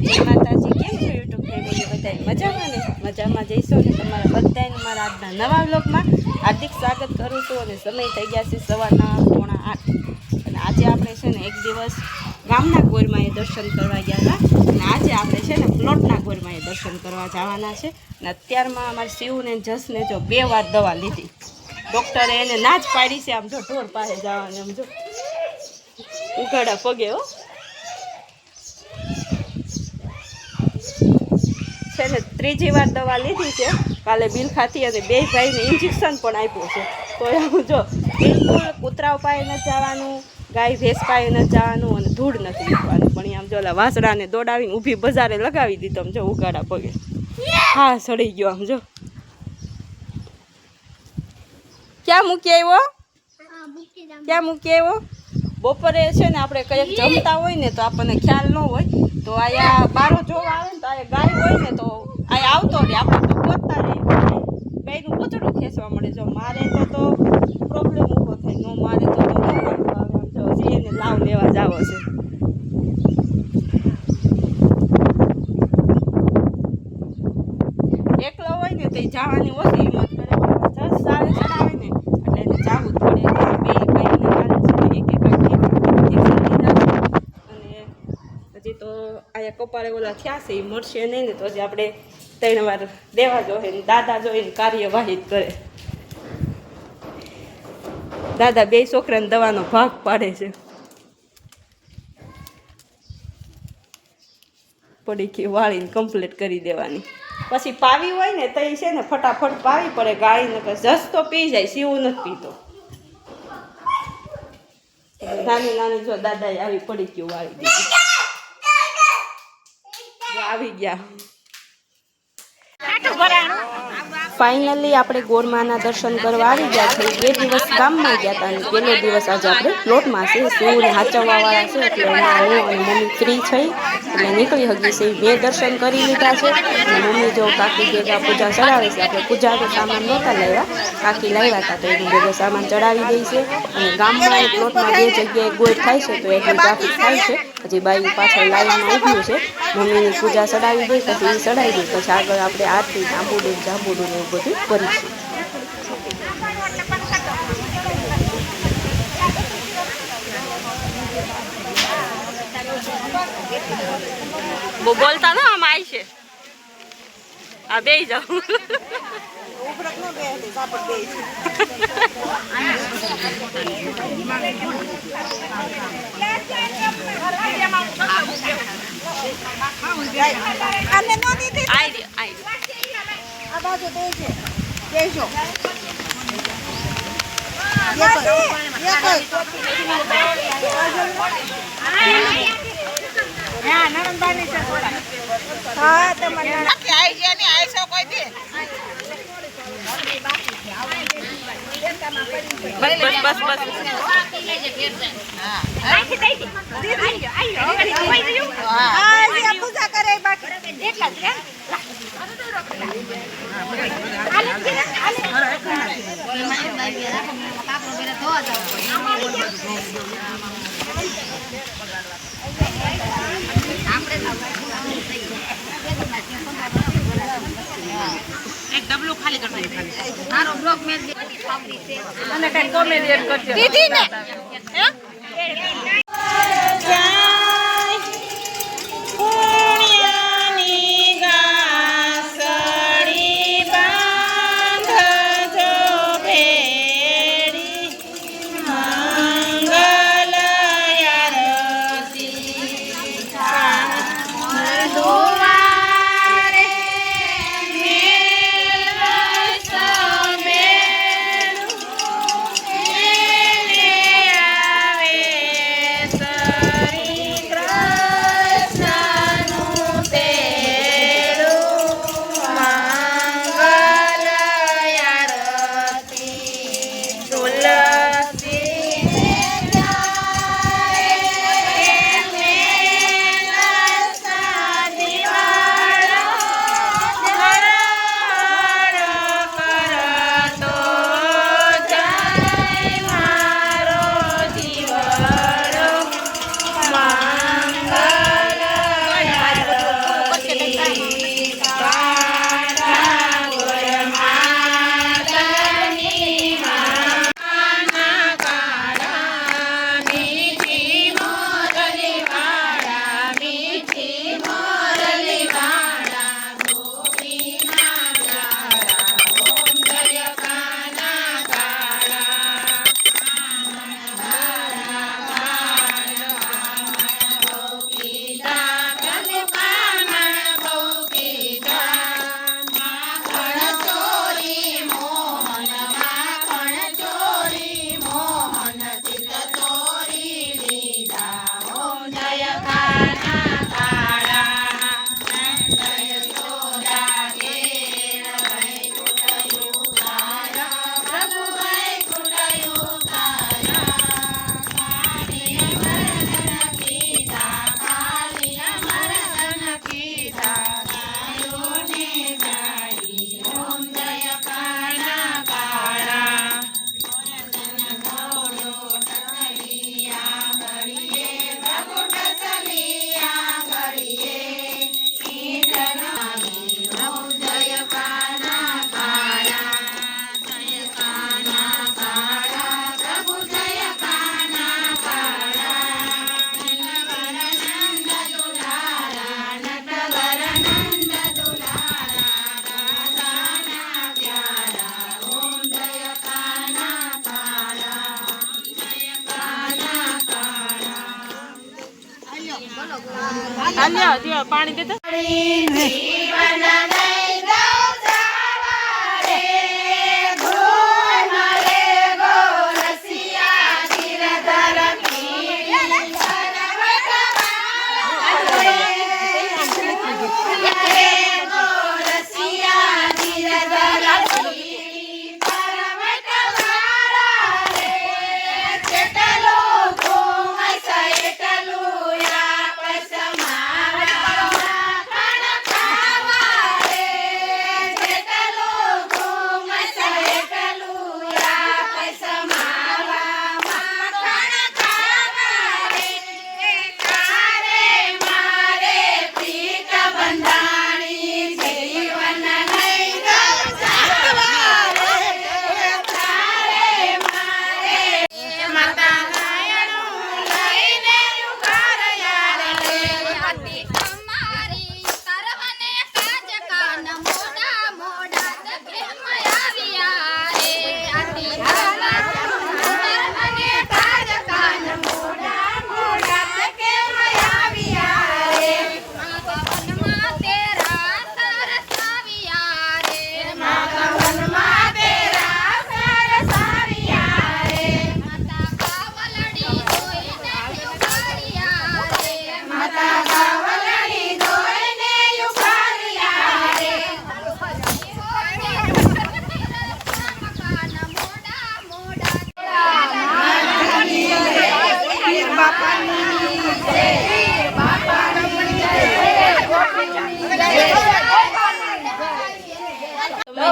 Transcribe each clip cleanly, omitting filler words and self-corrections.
જય માતાજી. કેમ છો યુટ્યુબ ફેમિલી? બધા મજામાં ને? મજામાં જઈશો ને? તમારા બધાને મારા આજના નવા વ્લોગમાં હાર્દિક સ્વાગત કરું છું. અને સમય થઈ ગયા છે સવારના 7:45 અને આજે આપણે છે ને એક દિવસ ગામના ગોરમાએ દર્શન કરવા ગયા હતા અને આજે આપણે છે ને પ્લોટના ગોરમાએ દર્શન કરવા જવાના છે. અને અત્યારમાં અમારે શિવને જસને જો 2 વાર દવા લીધી. ડૉક્ટરે એને ના જ પાડી છે. આમ જો ઢોર પાસે જવાની, આમ જો ઉઘાડા પગે હો છે ને 3જી વાર દવા લીધી છે. કાલે બિલ ખાતી અને 2 ભાઈને ઇન્જેક્શન પણ આપ્યું છે. તો એવું જો બિલકુલ કૂતરાઓ પાસે ન જવાનું, ગાય ભેંસ પાસે ન જવાનું અને ધૂળ નથી લીધવાનું. પણ આમ જો ઓલા વાસડાને દોડાવીને ઊભી બજારે લગાવી દીધો. આમ જો ઉઘાડા પગે હા સડી ગયો. આમ જો ક્યાં મૂકી આવ્યો? ક્યાં મૂકી આવ્યો? બપોરે છે ને આપણે કંઈક જમતા હોય ને તો આપણને ખ્યાલ ન હોય, તો અહીંયા બારો જોવા આવે ને તો અહીંયા ગાય હોય ને તો અહીંયા આવતો રહે, આપણે તો ગોતતા રહે, ગાયનું પૂંછડું ખેંચવા મળે. જો મારે તો પ્રોબ્લેમ ઊભો થાય, ન મારે તો ન વાંધો આવે. જો હજી એને લાવ લેવા જાવો છે. એકલો હોય ને તો જવાની ઓછી હિંમત કરે, જસ સારે ચડાવે ને એટલે એને જવું જ પડે. 2 ગાયને કાલે છે ને એક અને હજી તો અહીંયા કપાળે ઓલા થયા છે, એ મળશે નહીં ને તો હજી આપણે 3 વાર દેવા જોઈએ ને દાદા જોઈને કાર્યવાહી જ કરે. દાદા 2 છોકરાને દવાનો ભાગ પાડે છે. પડીકી વાળીને કમ્પ્લીટ કરી દેવાની. પછી પાવી હોય ને તો એ છે ને ફટાફટ પાવી પડે ગાળી, નકર જસ તો પી જાય, સીવું નથી પીતો. નાની નાની જો દાદાએ આવી પડીકી વાળી દીધી. આવી ગયા. ફાઇનલી આપણે ગોરમાના દર્શન કરવા આવી ગયા છે. 2 દિવસ ગામમાં ગયા હતા અને 1લો દિવસ આજે આપણે પ્લોટમાં છે. શિવને હાચવવાવાળા છે એટલે એમાં હું અને મમ્મી ફ્રી થઈ એટલે નીકળી હગી છે. 2 દર્શન કરી લીધા છે અને મમ્મી જો કાકી ભેગા પૂજા ચડાવે છે. આપણે પૂજાનો સામાન નહોતા લાવ્યા, કાકી લાવ્યા હતા તો એનું ભેગો સામાન ચડાવી દે છે. અને ગામમાં પ્લોટમાં 2 જગ્યાએ ગોળ થાય છે તો એટલી ટ્રાફિક થાય છે. હજી બાઈ પાછળ લાઈનમાં ઊભ્યું છે. મમ્મીની પૂજા ચડાવી દઈ પછી એ ચડાવી દઈ પછી આગળ આપણે આરતી આંબુડું જાંબુડું ને એવું બધું કરીશું. બહુ બોલતા ને આમ આવી છે. આ બે જાઓ પૂજા કરે બાકી એટલા જ એક ડબલું ખાલી કરતા મારો બ્લોગ મેં અને કઈ કોમેડી એડ કરજો દીદી ને પાણી દેતા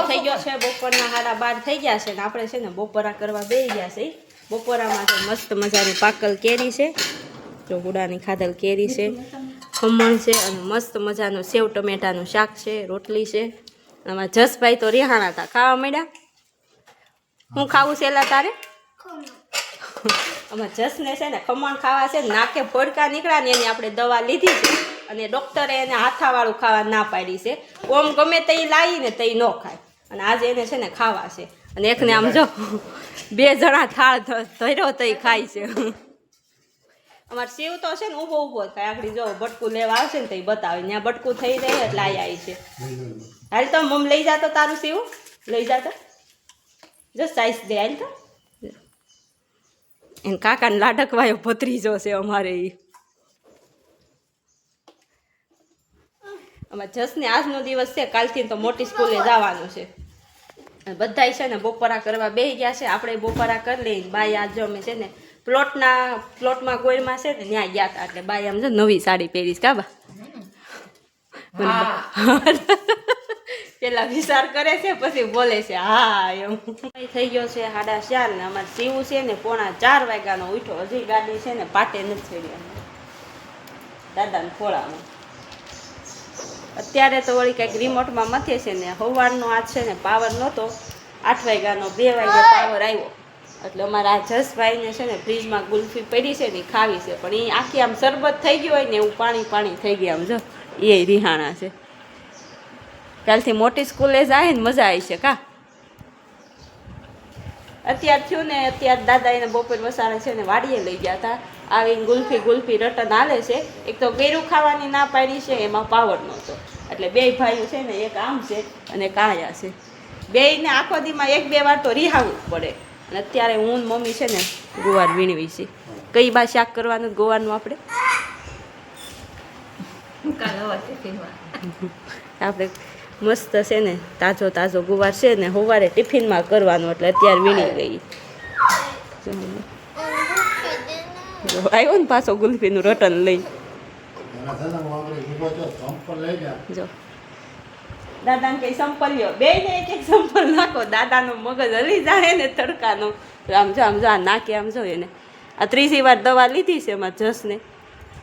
થઈ ગયો છે બપોરના 12:30 થઈ ગયા છે ને આપણે છે ને બપોરા કરવા બેસી ગયા છે બપોરામાં તો મસ્ત મજાની પાકલ કેરી છે જો ગુડાની ખાધલ કેરી છે ખમણ છે અને મસ્ત મજાનું સેવ ટમેટાનું શાક છે રોટલી છે આમાં જસભાઈ તો રિહાણા હતા ખાવા માંડ્યા હું ખાવું છે એલા તારે આમાં જસને છે ને ખમણ ખાવા છે નાકે ફોડકા નીકળ્યા ને એની આપણે દવા લીધી છે અને ડૉક્ટરે એને હાથાવાળું ખાવા ના પાડી છે ઓમ ગમે તે લાવી ને તે ન ખાય અને આજે એને છે ને ખાવા છે અને એકને આમ જો 2 જણા થાળ ધર્યો તઈ ખાય છે અમારે શિવ તો છે ને ઊભો ઊભો ખાય આખડી જો બટકું લેવા આવશે ને તો બતાવે ત્યાં બટકું થઈ રહે એટલે આવી છે હાલ તો મમ લઈ જાતો તારું શિવ લઈ જાતો જો સાઈઝ દે હાલ તો એને કાકાને લાડકવાયો ભત્રીજો છે અમારે એ અમારે જસને આજનો દિવસ છે કાલથી તો મોટી સ્કૂલે જવાનું છે બધાય છે ને બપોરા કરવા બેસી ગયા છે આપણે બપોરા કરી લઈને બાઈ આજ જો અમે છે ને પ્લોટમાં ગોળમાં છે ને ત્યાં ગયા હતા એટલે બાઈ આમ છે નવી સાડી પહેરીશ કાબા પેલા વિચાર કરે છે પછી બોલે છે હા એમ થઈ ગયો છે 4:30 ને અમારે શિવ છે ને 3:45 વાગ્યાનો ઉઠ્યો હજી ગાડી છે ને પાટે નથી ચડ્યા દાદાને ખોળામાં અત્યારે તો વળી કંઈક રિમોટમાં મથે છે ને સવારનો આજ છે ને પાવર નહોતો 8 વાગ્યાનો 2 વાગ્યે પાવર આવ્યો એટલે અમારા આ જસભાઈને છે ને ફ્રીજમાં ગુલ્ફી પડી છે ને ખાવી છે પણ એ આખી આમ શરબત થઈ ગયું હોય ને એવું પાણી થઈ ગયા આમ જો એ રિહાણા છે કાલથી મોટી સ્કૂલે જાય ને મજા આવી છે કા અત્યાર થયું ને અત્યારે દાદા એને બપોર વસાડે છે ને વાડીએ લઈ ગયા હતા આવીને ગુલ્ફી રટન હાલે છે એક તો ગેરું ખાવાની ના પાડી છે એમાં પાવર નહોતો એટલે 2 ભાઈઓ છે ને એક આમ છે અને કાયા છે બેયને આખો દીમાં 1-2 વાર તો રિહાવવું પડે અને અત્યારે હું મમ્મી છે ને ગુવાર વીણવી છે કઈ બા શાક કરવાનું ગુવારનું આપણે આપણે મસ્ત છે ને તાજો ગુવાર છે ને સવારે ટિફિનમાં કરવાનું એટલે અત્યારે વીણી ગઈ આવ્યો ને પાછો ગુલ્ફીનું રટન લઈ જો દાદાને કઈ સંપલ લ્યો બેયને એક સંપલ નાખો દાદાનો મગજ હલી જાય ને તડકાનો આમ જો આ નાકે આમ જો એને આ 3જી વાર દવા લીધી છે એમાં જસને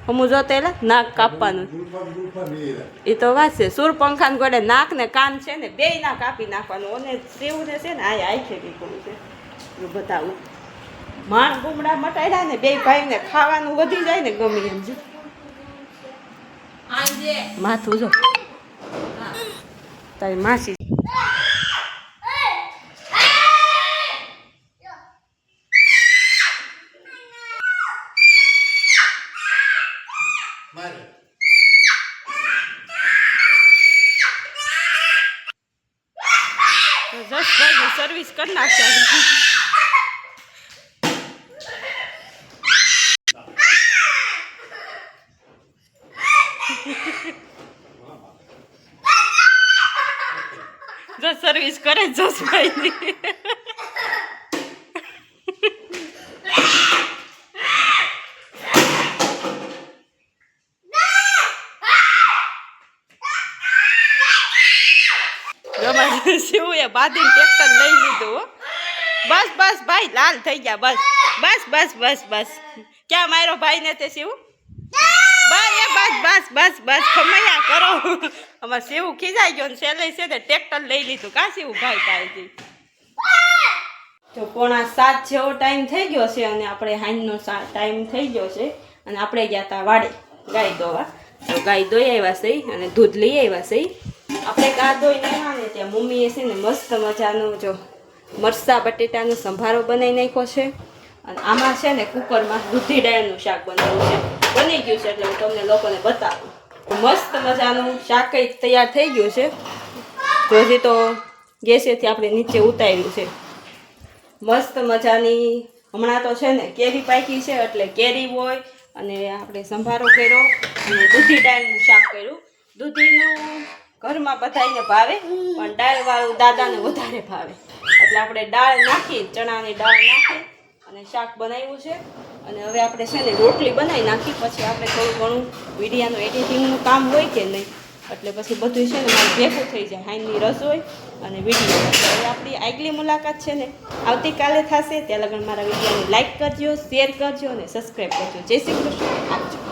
હું જો તેલા નાક કાપવાનું એ તો વાત છે સૂરપંખાને ગોળે નાક ને કાન છે ને 2 નાક કાપી નાખવાનું અને શિવને છે ને આ આખે નીકળું છે બતાવું માણ ગુમડા મટાડ્યા ને 2 ભાઈને ખાવાનું વધી જાય ને ગમે એમ જો માથું જો તારી માસી સર્વિસ કરી નાખશે. જો સર્વિસ કરે જસભાઈ શિવુએ બાંધીને ટ્રેક્ટર લઈ લીધું. બસ બસ ભાઈ લાલ થઈ ગયા. બસ બસ બસ બસ બસ ક્યાં મારો ભાઈ ને તે શિવ? બસ બસ બસ બસ ખમૈયા કરો. અમાર શિવ ખીજાઈ ગયો ને સેલે છે તે ટ્રેક્ટર લઈ લીધું. કા શિવ ભાઈ પાસેથી તો 6:45 જેવો ટાઈમ થઈ ગયો છે અને આપણે હાંજનો ટાઈમ થઈ ગયો છે અને આપણે ગયા હતા વાડે ગાય દોવા. તો ગાય દોઈ આવ્યા છે અને દૂધ લઈ આવ્યા છે. આપણે ગા દોઈ લેવા ને ત્યાં મમ્મીએ છે ને મસ્ત મજાનો જો મરચાં બટેટાનો સંભારો બનાવી નાખ્યો છે અને આમાં છે ને કુકરમાં દૂધી ડાળનું શાક બનાવ્યું છે. બની ગયું છે એટલે હું તમને લોકોને બતાવું. મસ્ત મજાનું શાક તૈયાર થઈ ગયું છે. તો હજી તો ગેસેથી આપણે નીચે ઉતાર્યું છે. મસ્ત મજાની હમણાં તો છે ને કેરી પાકી છે એટલે કેરી હોય અને આપણે સંભારો કર્યો અને દૂધી ડાળનું શાક કર્યું. દૂધીનું ઘરમાં બધાને ભાવે પણ દાળવાળું દાદાને વધારે ભાવે એટલે આપણે દાળ નાખી ચણાની દાળ નાખી અને શાક બનાવ્યું છે. અને હવે આપણે છે ને રોટલી બનાવી નાખી પછી આપણે થોડું ઘણું વિડીયાનું એડિટિંગનું કામ હોય કે નહીં એટલે પછી બધું છે ને મારે ભેગું થઈ જાય. હાઈની રસોઈ અને વિડીયો. હવે આપણી આગલી મુલાકાત છે ને આવતીકાલે થશે. ત્યાં લગન મારા વિડીયોને લાઈક કરજો, શેર કરજો અને સબસ્ક્રાઈબ કરજો. જય શ્રી કૃષ્ણ. આવજો.